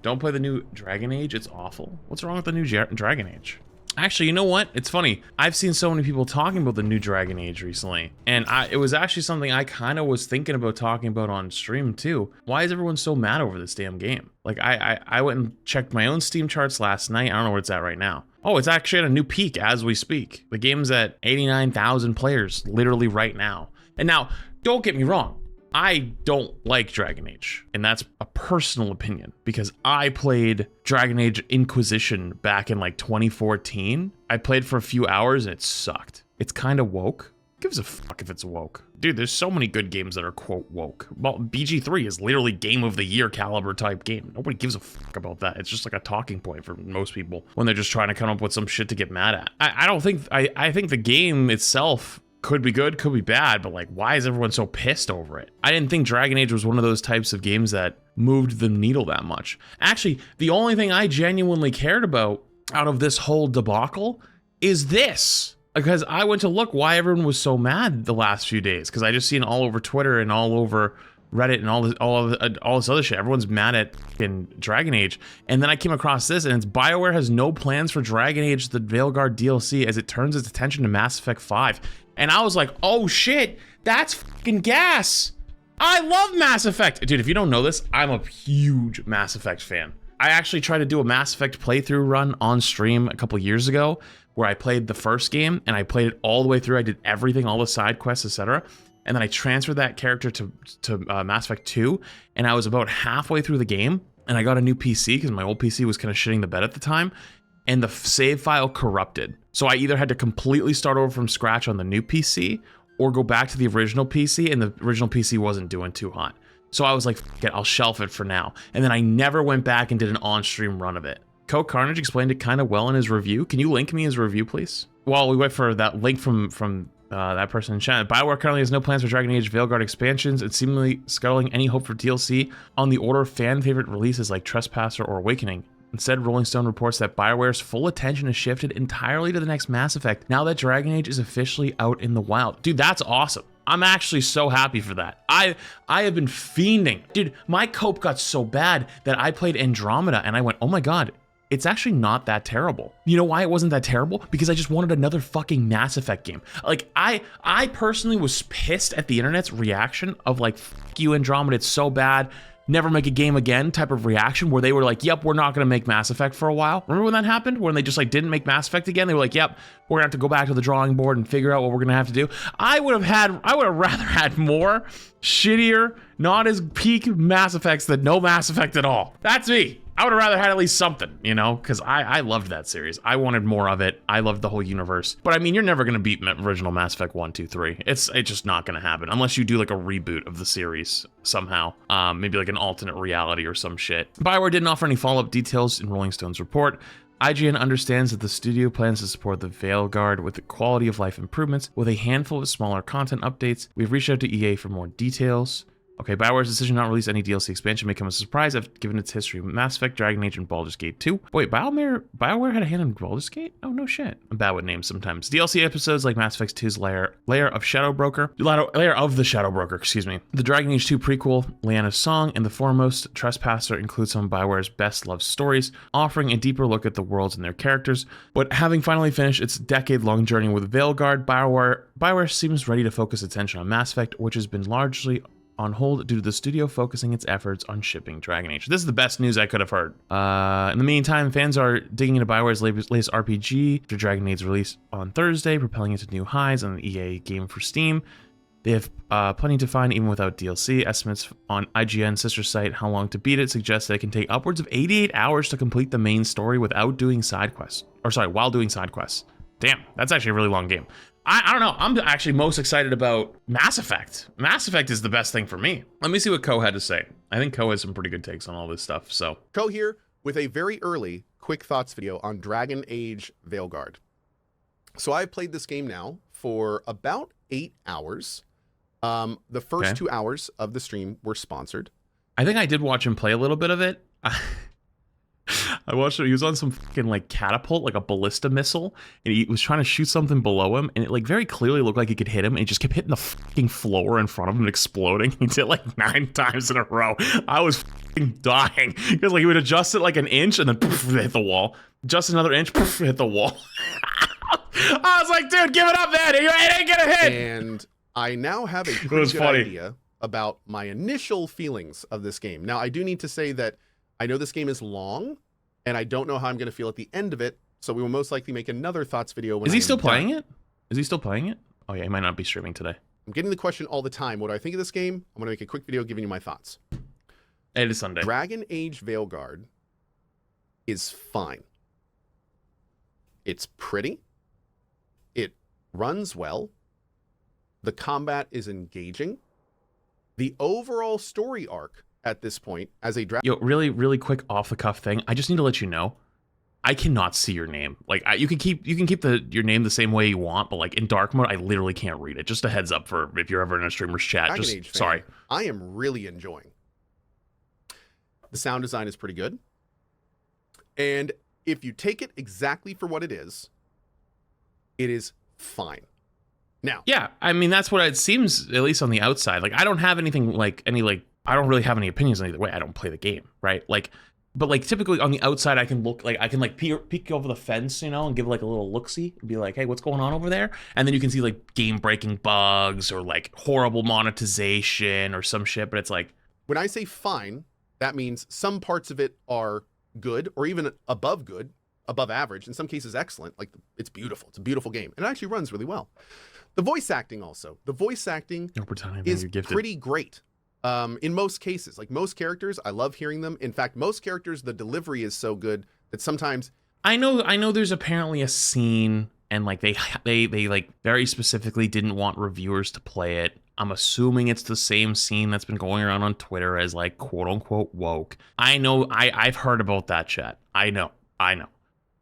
Don't play the new Dragon Age. It's awful. What's wrong with the new Dragon Age? Actually, you know what? It's funny. I've seen so many people talking about the new Dragon Age recently, and it was actually something I kind of was thinking about talking about on stream too. Why is everyone so mad over this damn game? Like, I went and checked my own Steam charts last night. I don't know where it's at right now. Oh, it's actually at a new peak as we speak. The game's at 89,000 players literally right now. And now, don't get me wrong. I don't like Dragon Age, and that's a personal opinion because I played Dragon Age Inquisition back in like 2014. I played for a few hours and it sucked. It's kind of woke. Who gives a fuck if it's woke? Dude, there's so many good games that are quote woke. Well, BG3 is literally game of the year caliber type game. Nobody gives a fuck about that. It's just like a talking point for most people when they're just trying to come up with some shit to get mad at. I think the game itself could be good, could be bad, but like, why is everyone so pissed over it? I didn't think Dragon Age was one of those types of games that moved the needle that much. Actually, the only thing I genuinely cared about out of this whole debacle is this. Because I went to look why everyone was so mad the last few days. Because I just seen all over Twitter and all over Reddit and all this other shit. Everyone's mad at fucking Dragon Age. And then I came across this, and it's BioWare has no plans for Dragon Age, the Veilguard DLC, as it turns its attention to Mass Effect 5. And I was like, oh shit, that's fucking gas. I love Mass Effect. Dude, if you don't know this, I'm a huge Mass Effect fan. I actually tried to do a Mass Effect playthrough run on stream a couple years ago where I played the first game and I played it all the way through. I did everything, all the side quests, etc. And then I transferred that character to Mass Effect 2, and I was about halfway through the game, and I got a new PC because my old PC was kind of shitting the bed at the time, and the save file corrupted. So I either had to completely start over from scratch on the new PC or go back to the original PC, and the original PC wasn't doing too hot. So I was like, fuck it, I'll shelf it for now. And then I never went back and did an on-stream run of it. Coke Carnage explained it kind of well in his review. Can you link me his review, please? While we wait for that link from that person in chat. BioWare currently has no plans for Dragon Age Veilguard expansions and seemingly scuttling any hope for DLC on the order of fan-favorite releases like Trespasser or Awakening. Instead, Rolling Stone reports that BioWare's full attention has shifted entirely to the next Mass Effect now that Dragon Age is officially out in the wild. Dude, that's awesome. I'm actually so happy for that. I have been fiending. Dude, my cope got so bad that I played Andromeda and I went, oh my god, it's actually not that terrible. You know why it wasn't that terrible? Because I just wanted another fucking Mass Effect game. Like, I personally was pissed at the internet's reaction of like, fuck you, Andromeda, it's so bad, never make a game again type of reaction, where they were like, yep, we're not gonna make Mass Effect for a while. Remember when that happened? When they just like didn't make Mass Effect again? They were like, yep, we're gonna have to go back to the drawing board and figure out what we're gonna have to do. I would have rather had more shittier, not as peak Mass Effects than no Mass Effect at all. That's me. I would have rather had at least something, you know, because I loved that series. I wanted more of it. I loved the whole universe. But I mean, you're never going to beat original Mass Effect 1, 2, 3. It's just not going to happen unless you do like a reboot of the series somehow. Maybe like an alternate reality or some shit. BioWare didn't offer any follow-up details in Rolling Stone's report. IGN understands that the studio plans to support the Veilguard with the quality of life improvements with a handful of smaller content updates. We've reached out to EA for more details. Okay, BioWare's decision not to release any DLC expansion may come as a surprise given its history with Mass Effect, Dragon Age, and Baldur's Gate 2. Wait, BioWare had a hand in Baldur's Gate? Oh, no shit. I'm bad with names sometimes. DLC episodes like Mass Effect 2's Lair of the Shadow Broker, excuse me. The Dragon Age 2 prequel, Leanna's Song, and The Foremost Trespasser include some of BioWare's best-loved stories, offering a deeper look at the worlds and their characters. But having finally finished its decade-long journey with Veilguard, BioWare seems ready to focus attention on Mass Effect, which has been largely on hold due to the studio focusing its efforts on shipping Dragon Age. This is the best news I could have heard. In the meantime, fans are digging into BioWare's latest RPG after Dragon Age's release on Thursday, propelling it to new highs on the EA game for Steam. They have plenty to find even without DLC. Estimates on IGN's sister site How Long to Beat It suggest that it can take upwards of 88 hours to complete the main story without doing side quests. While doing side quests. Damn, that's actually a really long game. I don't know. I'm actually most excited about Mass Effect. Mass Effect is the best thing for me. Let me see what Ko had to say. I think Ko has some pretty good takes on all this stuff. So Ko here with a very early quick thoughts video on Dragon Age Veilguard. So I played this game now for about 8 hours. The first 2 hours of the stream were sponsored. I think I did watch him play a little bit of it. I watched it. He was on some fucking like catapult, like a ballista missile, and he was trying to shoot something below him, and it like very clearly looked like he could hit him, and he just kept hitting the fucking floor in front of him and exploding. He did it like 9 times in a row. I was fucking dying because like he would adjust it like an inch and then poof, hit the wall. Just another inch, poof, hit the wall. I was like, dude, give it up, man. It ain't gonna hit. And I now have a pretty good idea about my initial feelings of this game. Now, I do need to say that I know this game is long, and I don't know how I'm going to feel at the end of it, so we will most likely make another thoughts video when Is he still playing it? Is he still playing it? Oh, yeah, he might not be streaming today. I'm getting the question all the time. What do I think of this game? I'm going to make a quick video giving you my thoughts. It is Sunday. Dragon Age Veilguard is fine. It's pretty. It runs well. The combat is engaging. The overall story arc at this point as a dragon. Yo, really, really quick off the cuff thing. I just need to let you know, I cannot see your name. Like, you can keep your name the same way you want, but like in dark mode, I literally can't read it. Just a heads up for if you're ever in a streamer's chat. Dragon just Age fan, sorry. I am really enjoying. The sound design is pretty good, and if you take it exactly for what it is fine. Now, yeah, I mean that's what it seems, at least on the outside. Like I don't have anything like I don't really have any opinions on either way. I don't play the game, right? Like, but like typically on the outside, I can peek over the fence, you know, and give like a little look-see and be like, hey, what's going on over there? And then you can see like game-breaking bugs or like horrible monetization or some shit. But it's like, when I say fine, that means some parts of it are good or even above good, above average. In some cases, excellent. Like it's beautiful. It's a beautiful game, and it actually runs really well. The voice acting also. The voice acting is pretty great. In most cases, like most characters, I love hearing them. In fact, most characters, the delivery is so good that sometimes I know there's apparently a scene and like they like very specifically didn't want reviewers to play it. I'm assuming it's the same scene that's been going around on Twitter as like quote unquote woke. I know I've heard about that chat. I know.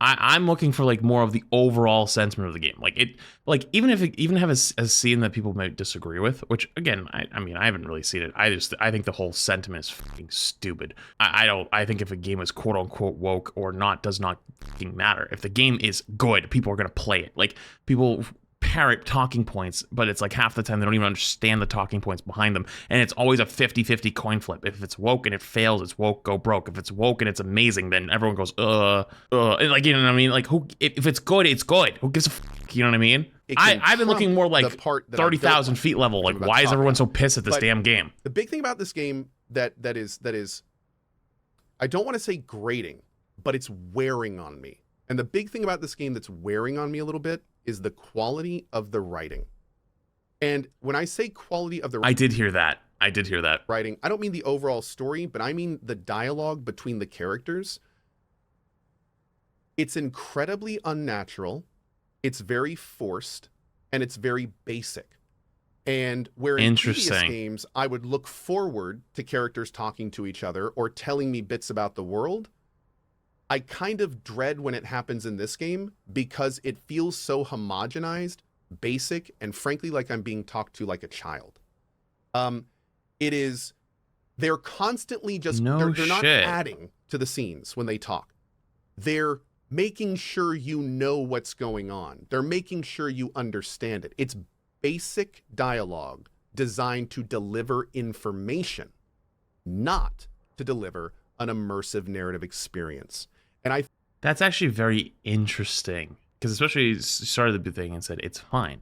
I'm looking for like more of the overall sentiment of the game. Like it, like even if it even have a scene that people might disagree with, which again, I mean, I haven't really seen it. I think the whole sentiment is fucking stupid. I think if a game is quote unquote woke or not does not fucking matter. If the game is good, people are gonna play it. Like people parrot talking points, but it's like half the time they don't even understand the talking points behind them, and it's always a 50-50 coin flip. If it's woke and it fails, it's woke, go broke. If it's woke and it's amazing, then everyone goes and like, you know what I mean? Like who, if it's good, it's good. Who gives a fuck? You know what I mean? I've been looking more like 30,000 feet level. Like why is everyone so pissed at this damn game? The big thing about this game that is I don't want to say grating, but it's wearing on me. And the big thing about this game that's wearing on me a little bit is the quality of the writing. And when I say quality of the writing, I did hear that. Writing, I don't mean the overall story, but I mean the dialogue between the characters. It's incredibly unnatural. It's very forced, and it's very basic. And where in previous games, I would look forward to characters talking to each other or telling me bits about the world, I kind of dread when it happens in this game because it feels so homogenized, basic, and frankly, like I'm being talked to like a child. They're constantly just, they're not adding to the scenes when they talk. They're making sure you know what's going on. They're making sure you understand it. It's basic dialogue designed to deliver information, not to deliver an immersive narrative experience. And that's actually very interesting because especially you started the thing and said it's fine,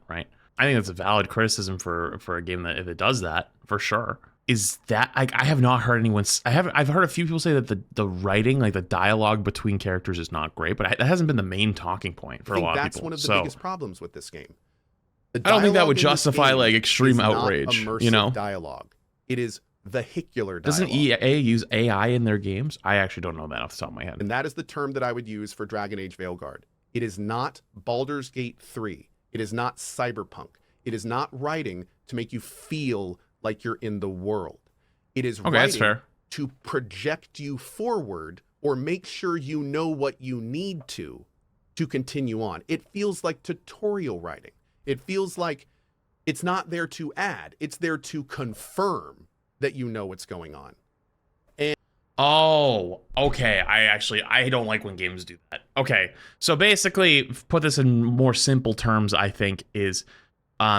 right? I think that's a valid criticism for a game that if it does that for sure. Is that I have not heard anyone. I've heard a few people say that the writing, like the dialogue between characters, is not great, but that hasn't been the main talking point for a lot of people. That's one of the biggest problems with this game. I don't think that would justify like extreme outrage. You know, dialogue. It is vehicular dialogue. Doesn't EA use AI in their games? I actually don't know that off the top of my head. And that is the term that I would use for Dragon Age Veilguard. It is not Baldur's Gate 3. It is not Cyberpunk. It is not writing to make you feel like you're in the world. It is writing to project you forward or make sure you know what you need to continue on. It feels like tutorial writing. It feels like it's not there to add. It's there to confirm that you know what's going on. And Oh, okay. I don't like when games do that. Okay. So basically, put this in more simple terms, I think, is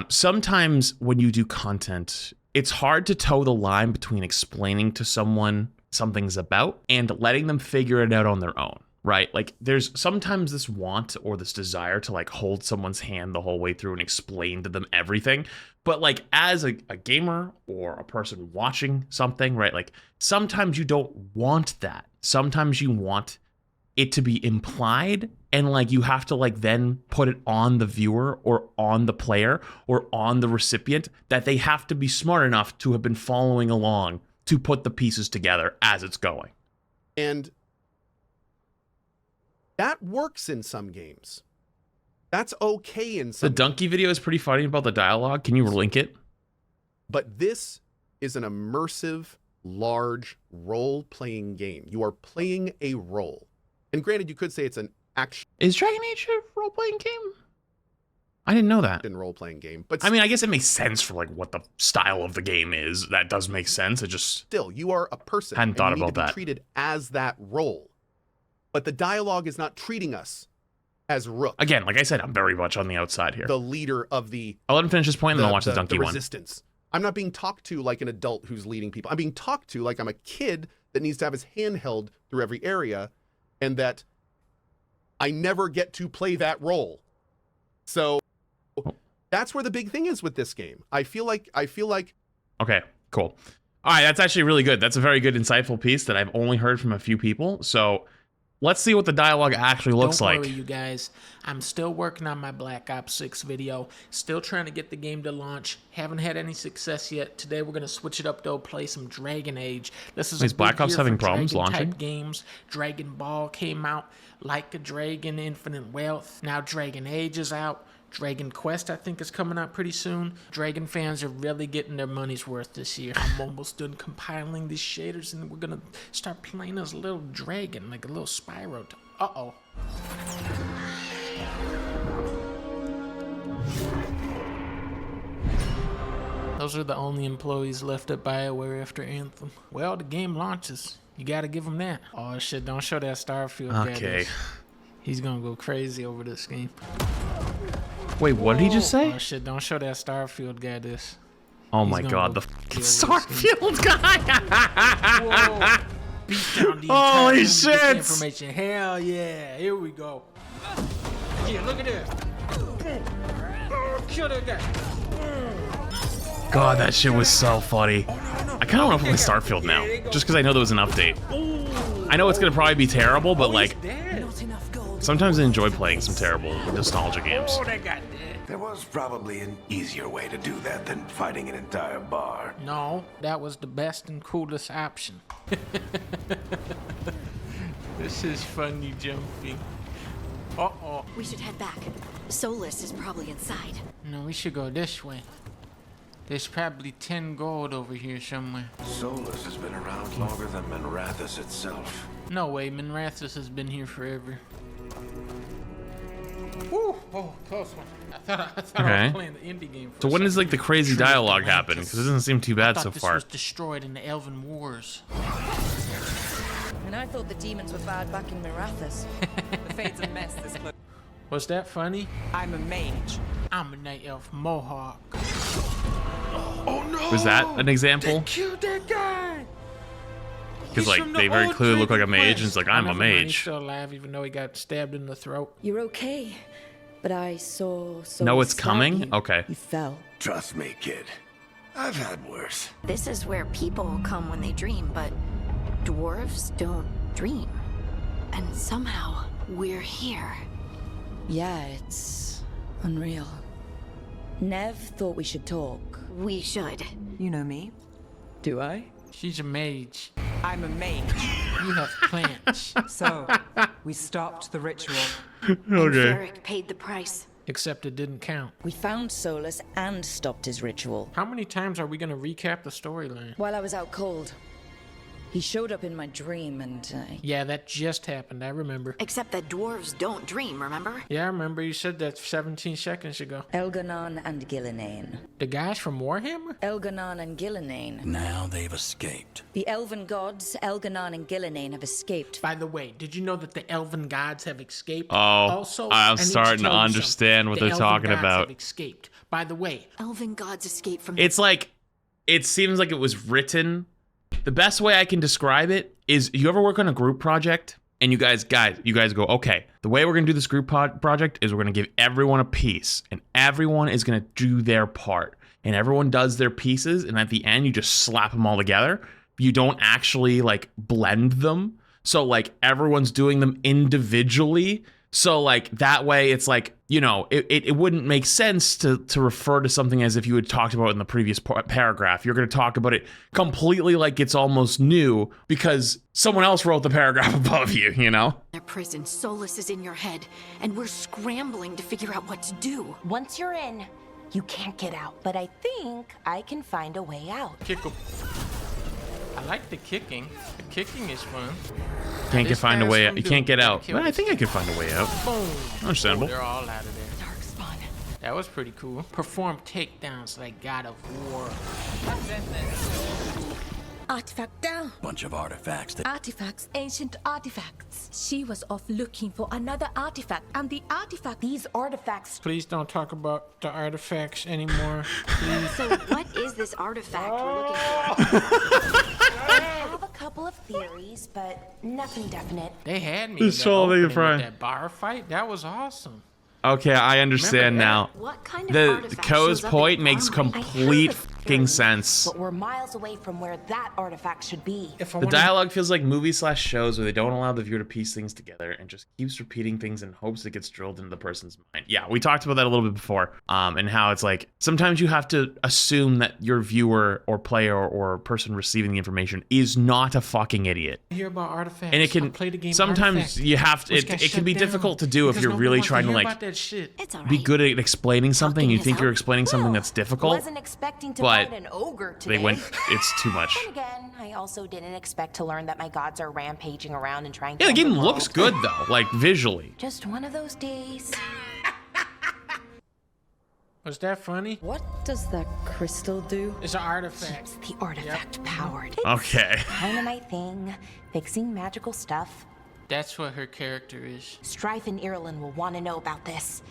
sometimes when you do content, it's hard to toe the line between explaining to someone something's about and letting them figure it out on their own, right? Like there's sometimes this want or this desire to like hold someone's hand the whole way through and explain to them everything. But like as a gamer or a person watching something, right? Like sometimes you don't want that. Sometimes you want it to be implied, and like you have to like then put it on the viewer or on the player or on the recipient that they have to be smart enough to have been following along to put the pieces together as it's going. And that works in some games. That's okay in some The Donkey video is pretty funny about the dialogue. Can you link it? But this is an immersive, large role-playing game. You are playing a role. And granted, you could say it's an action Is Dragon Age a role-playing game? I didn't know that. role-playing game. But I mean, I guess it makes sense for like what the style of the game is. That does make sense. It just still, you are a person. Hadn't thought and you about need to be that. treated as that role. But the dialogue is not treating us as Rook, again, like I said, I'm very much on the outside here. the leader of the I'll let him finish his point and then I'll watch the Donkey one. resistance. I'm not being talked to like an adult who's leading people. I'm being talked to like I'm a kid that needs to have his hand held through every area, and that I never get to play that role. So that's where the big thing is with this game. I feel like Okay, cool. All right, that's actually really good. That's a very good, insightful piece that I've only heard from a few people. So let's see what the dialogue actually looks like. Don't worry, you guys. I'm still working on my Black Ops 6 video. Still trying to get the game to launch. Haven't had any success yet. Today we're gonna switch it up though. Play some Dragon Age. This is Is a big Black Ops year having for problems Dragon-type launching? games. Dragon Ball came out. Like a Dragon, Infinite Wealth. Now Dragon Age is out. Dragon Quest, I think, is coming out pretty soon. Dragon fans are really getting their money's worth this year. I'm almost done compiling these shaders, and we're gonna start playing as a little dragon, like a little Spyro. Uh-oh. Those are the only employees left at BioWare after Anthem. Well, the game launches. You gotta give them that. Oh shit, don't show that Starfield guy Okay. this. He's gonna go crazy over this game. Wait, what did he just say? Oh shit, don't show that Starfield guy this. Oh He's my gonna god, go the kill fucking this game. Starfield guy! Whoa. Beat down the Holy entire room to get the shit. information. Hell yeah, here we go. Yeah, look at that. Kill that guy. God, that shit was so funny. I kind of want to play Starfield now, just because I know there was an update. I know it's gonna probably be terrible, but like, sometimes I enjoy playing some terrible nostalgia games. Oh, that guy dead. There was probably an easier way to do that than fighting an entire bar. No, that was the best and coolest option. This is funny jumping. Uh-oh. We should head back. Solus is probably inside. No, we should go this way. There's probably 10 gold over here somewhere. Solus has been around longer than Manrathus itself. No way, Manrathus has been here forever. Woo! Oh, close one. I thought I was Okay. playing the indie game. So when does like the crazy dialogue happen? Because it doesn't seem too bad so This far. was destroyed in the Elven Wars. And I thought the demons were bad back in Mirathas. The Fate's a mess this clip. Was that funny? I'm a mage. I'm a night elf mohawk. Was that an example? Killed that guy. Because He's like from the they very old clearly look like a Dragon mage, Quest. and it's like I'm a Never mind, He's mage. still alive, even though he got stabbed in the throat. You're okay. But I saw Solus No, it's stab coming? you. Okay. You fell. Trust me, kid. I've had worse. This is where people come when they dream, but dwarves don't dream. And somehow, we're here. Yeah, it's unreal. Nev thought we should talk. We should. You know me. Do I? She's a mage. I'm a mage. You have plants. So, we stopped the ritual. And Varric paid the price. Except it didn't count. We found Solus and stopped his ritual. How many times are we gonna recap the storyline? While I was out cold, He showed up in my dream and Yeah, that just happened. I remember. Except that dwarves don't dream, remember? Yeah, I remember you said that 17 seconds ago. Elganon and Gillinane. The guys from Warhammer? Elganon and Gillinane. Now they've escaped. The elven gods, Elganon and Gillinane, have escaped. By the way, did you know that the elven gods have escaped? Oh, Also, I I'm need starting to tell you understand something. what The they're elven talking gods about. have escaped. By the way, Elven gods escape from It's like, it seems like it was written. The best way I can describe it is, you ever work on a group project and you guys go, okay, the way we're gonna do this group project is we're gonna give everyone a piece and everyone is gonna do their part and everyone does their pieces, and at the end you just slap them all together. You don't actually like blend them. So like everyone's doing them individually. So like that way it's like, you know, it wouldn't make sense to refer to something as if you had talked about it in the previous paragraph. You're going to talk about it completely like it's almost new because someone else wrote the paragraph above you, you know? their prison. Solus is in your head, and we're scrambling to figure out what to do. Once you're in, you can't get out. But I think I can find a way out. kick 'em. I like the kicking. The kicking is fun. Can't This find a guy's way from out. You Doom. can't get Gotta out. kill But I this think I could find a way out. Boom. Understandable. They're all out of there. Darkspawn. That was pretty cool. Perform takedowns like God of War. Artifact down. Bunch of artifacts that Artifacts, ancient artifacts. She was off looking for another artifact, and the artifact. These artifacts. Please don't talk about the artifacts anymore. Please. So what is this artifact we're looking for? I have a couple of theories, but nothing definite. They had me. This in that show, opening they with fry. that bar fight. That was awesome. Okay, I understand Remember now. What kind of The artifact Ko's shows up point in makes armory? complete I have a fucking theory, sense. But we're miles away from where that artifact should be. If I The wanna- dialogue feels like movie/shows where they don't allow the viewer to piece things together and just keeps repeating things in hopes it gets drilled into the person's mind. Yeah, we talked about that a little bit before, and how it's like sometimes you have to assume that your viewer or player or person receiving the information is not a fucking idiot. hear about artifacts. And it I can play the game sometimes Artifact, you have to. which It got can shut be down difficult to do if because you're nobody really wants trying to hear like about that shit. It's all be right. good at explaining something. Talking You has think you're helped. explaining something that's difficult, Wasn't expecting to but fight an ogre today. they went. It's too much. Then again, I also didn't expect to learn that my gods are rampaging around and trying to Yeah, the end game looks world. good though, like visually. Just one of those days. Was that funny? What does that crystal do? It's an artifact. The artifact powered. Okay. Kind of my thing. Fixing magical stuff. That's what her character is. Strife and Ireland will want to know about this.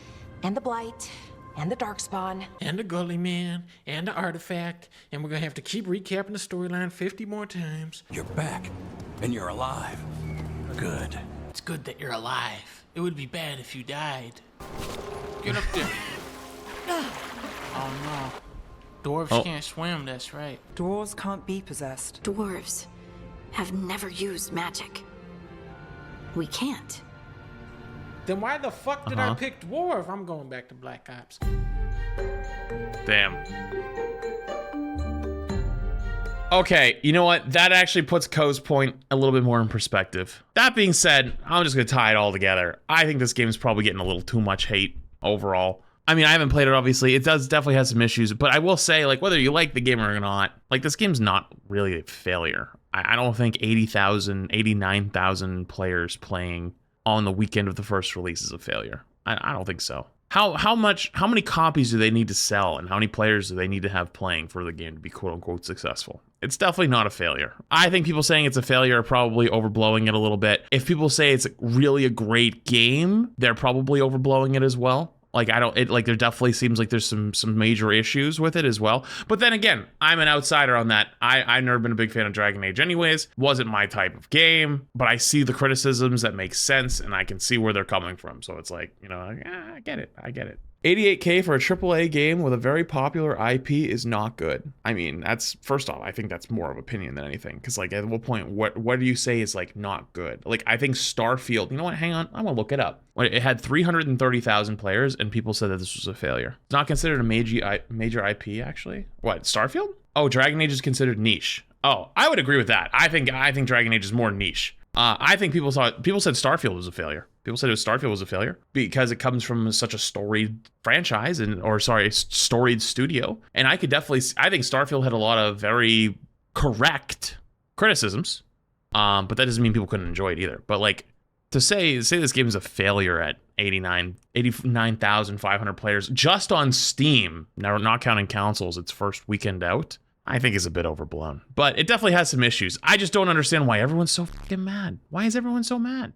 And the Blight. And the Darkspawn. And the Gully Man. And the artifact. And we're gonna have to keep recapping the storyline 50 more times. you're back and you're alive. Good. It's good that you're alive. It would be bad if you died. Get up there. Oh no. Dwarves Oh. can't swim, that's right. Dwarves can't be possessed. Dwarves have never used magic. We can't. Then why the fuck did I pick Dwarf? I'm going back to Black Ops. Damn. Okay, you know what? That actually puts Ko's point a little bit more in perspective. That being said, I'm just gonna tie it all together. I think this game's probably getting a little too much hate overall. I mean, I haven't played it, obviously. It does definitely have some issues, but I will say, like, whether you like the game or not, like, this game's not really a failure. I don't think 80,000, 89,000 players playing on the weekend of the first release is a failure. I don't think so. How many copies do they need to sell, and how many players do they need to have playing for the game to be quote unquote successful? It's definitely not a failure. I think people saying it's a failure are probably overblowing it a little bit. If people say it's really a great game, they're probably overblowing it as well. Like, there definitely seems like there's some major issues with it as well. But then again, I'm an outsider on that. I've never been a big fan of Dragon Age anyways. Wasn't my type of game, but I see the criticisms that make sense and I can see where they're coming from. So it's like, you know, I get it. 88K for a AAA game with a very popular IP is not good. I mean, that's, first off, I think that's more of opinion than anything. Because, like, at what point, what do you say is, like, not good? Like, I think Starfield, you know what, hang on, I'm gonna look it up. It had 330,000 players, and people said that this was a failure. It's not considered a major IP, actually. What, Starfield? Oh, Dragon Age is considered niche. Oh, I would agree with that. I think Dragon Age is more niche. I think people said Starfield was a failure. People said Starfield was a failure because it comes from such a storied franchise storied studio. And I think Starfield had a lot of very correct criticisms. But that doesn't mean people couldn't enjoy it either. But like to say this game is a failure at 89,500 players just on Steam, now not counting consoles, its first weekend out, I think is a bit overblown. But it definitely has some issues. I just don't understand why everyone's so fucking mad. Why is everyone so mad?